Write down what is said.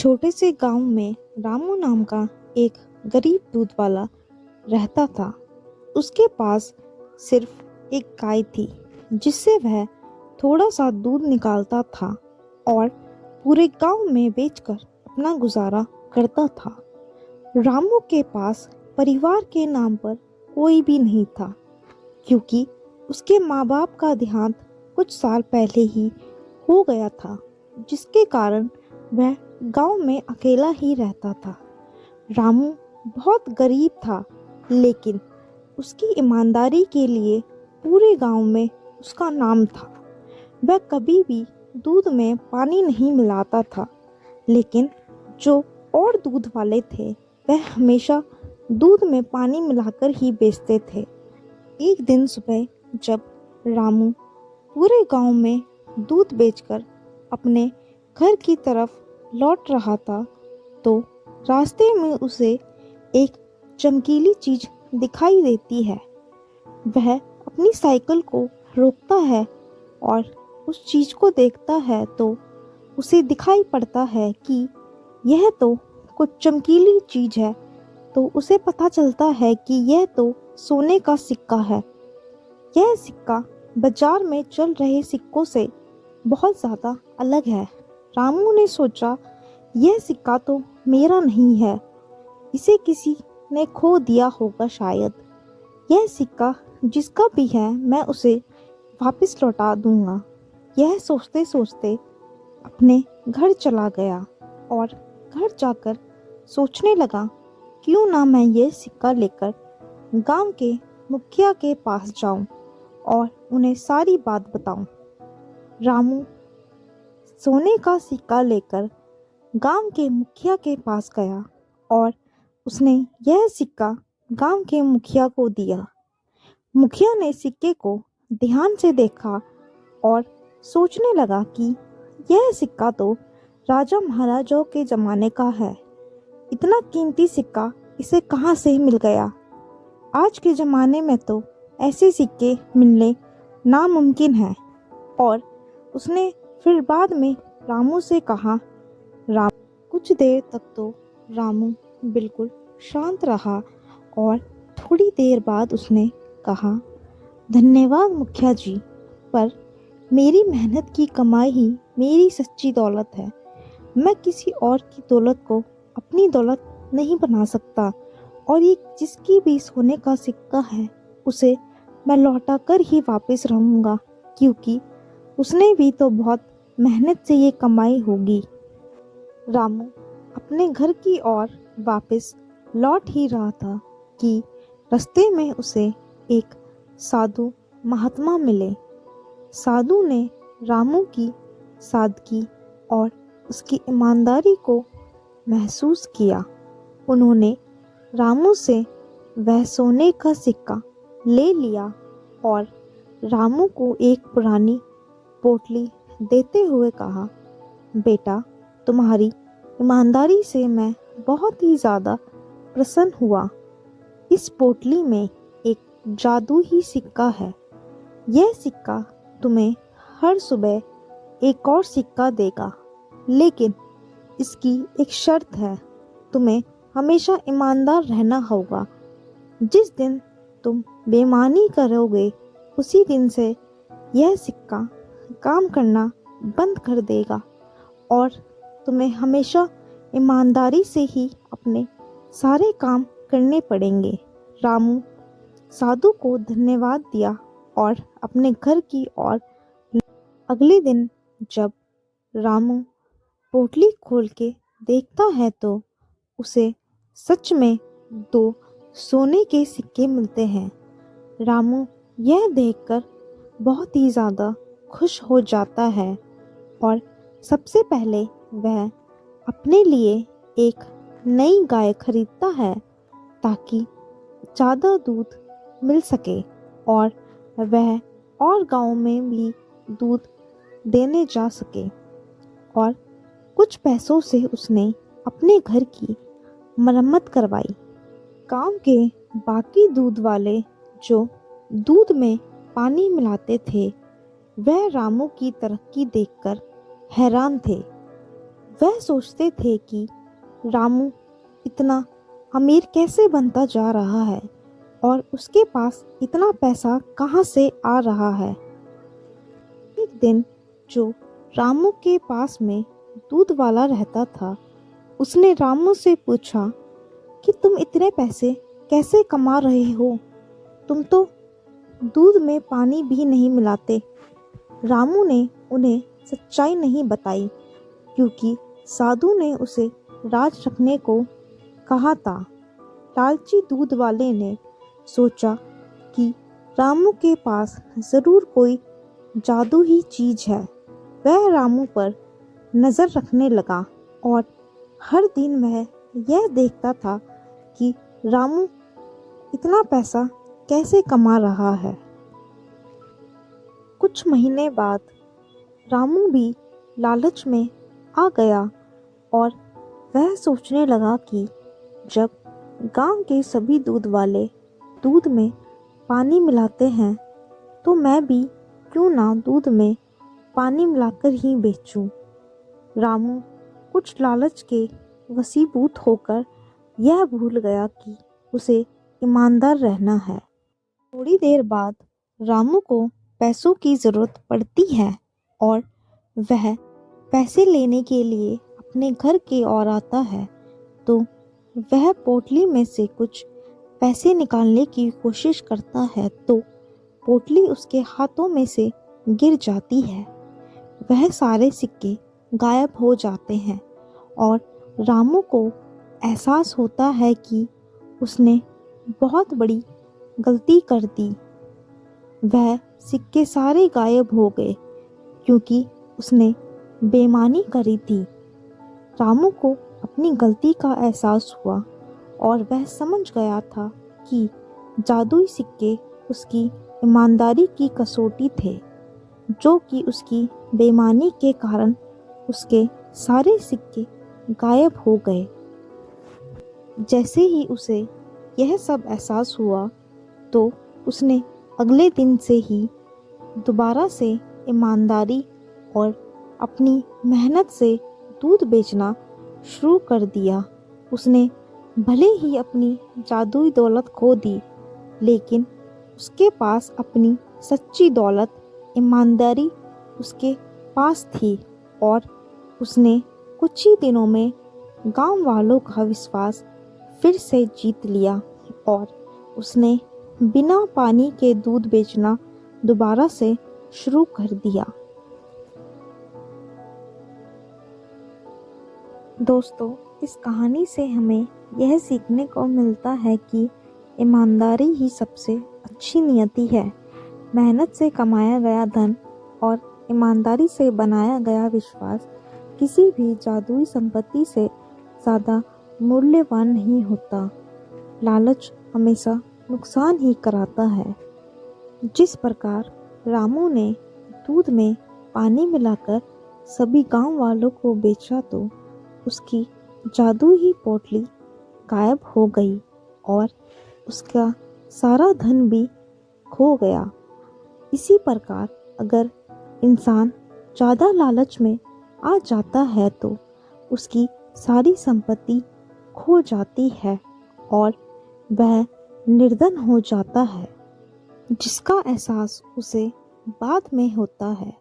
छोटे से गांव में रामू नाम का एक गरीब दूध वाला रहता था। उसके पास सिर्फ एक गाय थी जिससे वह थोड़ा सा दूध निकालता था और पूरे गांव में बेचकर अपना गुजारा करता था। रामू के पास परिवार के नाम पर कोई भी नहीं था क्योंकि उसके माँ बाप का देहांत कुछ साल पहले ही हो गया था, जिसके कारण वह गांव में अकेला ही रहता था। रामू बहुत गरीब था, लेकिन उसकी ईमानदारी के लिए पूरे गांव में उसका नाम था। वह कभी भी दूध में पानी नहीं मिलाता था, लेकिन जो और दूध वाले थे वह हमेशा दूध में पानी मिलाकर ही बेचते थे। एक दिन सुबह जब रामू पूरे गांव में दूध बेचकर अपने घर की तरफ लौट रहा था, तो रास्ते में उसे एक चमकीली चीज दिखाई देती है। वह अपनी साइकिल को रोकता है और उस चीज को देखता है तो उसे दिखाई पड़ता है कि यह तो कुछ चमकीली चीज है। तो उसे पता चलता है कि यह तो सोने का सिक्का है। यह सिक्का बाजार में चल रहे सिक्कों से बहुत ज़्यादा अलग है। रामू ने सोचा, यह सिक्का तो मेरा नहीं है, इसे किसी ने खो दिया होगा शायद। यह सिक्का जिसका भी है मैं उसे वापस लौटा दूंगा। यह सोचते सोचते अपने घर चला गया और घर जाकर सोचने लगा, क्यों ना मैं यह सिक्का लेकर गांव के मुखिया के पास जाऊं और उन्हें सारी बात बताऊं। रामू सोने का सिक्का लेकर गांव के मुखिया के पास गया और उसने यह सिक्का गांव के मुखिया को दिया। मुखिया ने सिक्के को ध्यान से देखा और सोचने लगा कि यह सिक्का तो राजा महाराजाओं के ज़माने का है। इतना कीमती सिक्का इसे कहाँ से मिल गया? आज के ज़माने में तो ऐसे सिक्के मिलने नामुमकिन है। और उसने फिर बाद में रामू से कहा। कुछ देर तक तो रामू बिल्कुल शांत रहा और थोड़ी देर बाद उसने कहा, धन्यवाद मुखिया जी, पर मेरी मेहनत की कमाई ही मेरी सच्ची दौलत है। मैं किसी और की दौलत को अपनी दौलत नहीं बना सकता और ये जिसकी भी सोने का सिक्का है उसे मैं लौटा कर ही वापस रहूँगा, क्योंकि उसने भी तो बहुत मेहनत से ये कमाई होगी। रामू अपने घर की ओर वापस लौट ही रहा था कि रास्ते में उसे एक साधु महात्मा मिले। साधु ने रामू की सादगी और उसकी ईमानदारी को महसूस किया। उन्होंने रामू से वह सोने का सिक्का ले लिया और रामू को एक पुरानी पोटली देते हुए कहा, बेटा, तुम्हारी ईमानदारी से मैं बहुत ही ज़्यादा प्रसन्न हुआ। इस पोटली में एक जादू ही सिक्का है। यह सिक्का तुम्हें हर सुबह एक और सिक्का देगा, लेकिन इसकी एक शर्त है, तुम्हें हमेशा ईमानदार रहना होगा। जिस दिन तुम बेईमानी करोगे उसी दिन से यह सिक्का काम करना बंद कर देगा और तुम्हें हमेशा ईमानदारी से ही अपने सारे काम करने पड़ेंगे। रामू साधु को धन्यवाद दिया और अपने घर की ओर। अगले दिन जब रामू पोटली खोल के देखता है तो उसे सच में 2 सोने के सिक्के मिलते हैं। रामू यह देखकर बहुत ही ज़्यादा खुश हो जाता है और सबसे पहले वह अपने लिए एक नई गाय खरीदता है ताकि ज़्यादा दूध मिल सके और वह और गांव में भी दूध देने जा सके। और कुछ पैसों से उसने अपने घर की मरम्मत करवाई। गांव के बाकी दूध वाले जो दूध में पानी मिलाते थे वह रामू की तरक्की देखकर हैरान थे। वह सोचते थे कि रामू इतना अमीर कैसे बनता जा रहा है और उसके पास इतना पैसा कहाँ से आ रहा है। एक दिन जो रामू के पास में दूध वाला रहता था, उसने रामू से पूछा कि तुम इतने पैसे कैसे कमा रहे हो? तुम तो दूध में पानी भी नहीं मिलाते। रामू ने उन्हें सच्चाई नहीं बताई क्योंकि साधु ने उसे राज रखने को कहा था। लालची दूध वाले ने सोचा कि रामू के पास ज़रूर कोई जादू ही चीज है। वह रामू पर नज़र रखने लगा और हर दिन वह यह देखता था कि रामू इतना पैसा कैसे कमा रहा है। कुछ महीने बाद रामू भी लालच में आ गया और वह सोचने लगा कि जब गांव के सभी दूध वाले दूध में पानी मिलाते हैं तो मैं भी क्यों ना दूध में पानी मिलाकर ही बेचूं। रामू कुछ लालच के वशीभूत होकर यह भूल गया कि उसे ईमानदार रहना है। थोड़ी देर बाद रामू को पैसों की ज़रूरत पड़ती है और वह पैसे लेने के लिए अपने घर की ओर आता है तो वह पोटली में से कुछ पैसे निकालने की कोशिश करता है तो पोटली उसके हाथों में से गिर जाती है। वह सारे सिक्के गायब हो जाते हैं और रामू को एहसास होता है कि उसने बहुत बड़ी गलती कर दी। वह सिक्के सारे गायब हो गए क्योंकि उसने बेईमानी करी थी। रामू को अपनी गलती का एहसास हुआ और वह समझ गया था कि जादुई सिक्के उसकी ईमानदारी की कसौटी थे, जो कि उसकी बेईमानी के कारण उसके सारे सिक्के गायब हो गए। जैसे ही उसे यह सब एहसास हुआ तो उसने अगले दिन से ही दोबारा से ईमानदारी और अपनी मेहनत से दूध बेचना शुरू कर दिया। उसने भले ही अपनी जादुई दौलत खो दी, लेकिन उसके पास अपनी सच्ची दौलत ईमानदारी उसके पास थी और उसने कुछ ही दिनों में गांव वालों का विश्वास फिर से जीत लिया और उसने बिना पानी के दूध बेचना दोबारा से शुरू कर दिया। दोस्तों, इस कहानी से हमें यह सीखने को मिलता है कि ईमानदारी ही सबसे अच्छी नियति है। मेहनत से कमाया गया धन और ईमानदारी से बनाया गया विश्वास किसी भी जादुई संपत्ति से ज़्यादा मूल्यवान नहीं होता। लालच हमेशा नुकसान ही कराता है। जिस प्रकार रामू ने दूध में पानी मिलाकर सभी गांव वालों को बेचा तो उसकी जादुई पोटली गायब हो गई और उसका सारा धन भी खो गया। इसी प्रकार अगर इंसान ज़्यादा लालच में आ जाता है तो उसकी सारी संपत्ति खो जाती है और वह निर्धन हो जाता है, जिसका एहसास उसे बाद में होता है।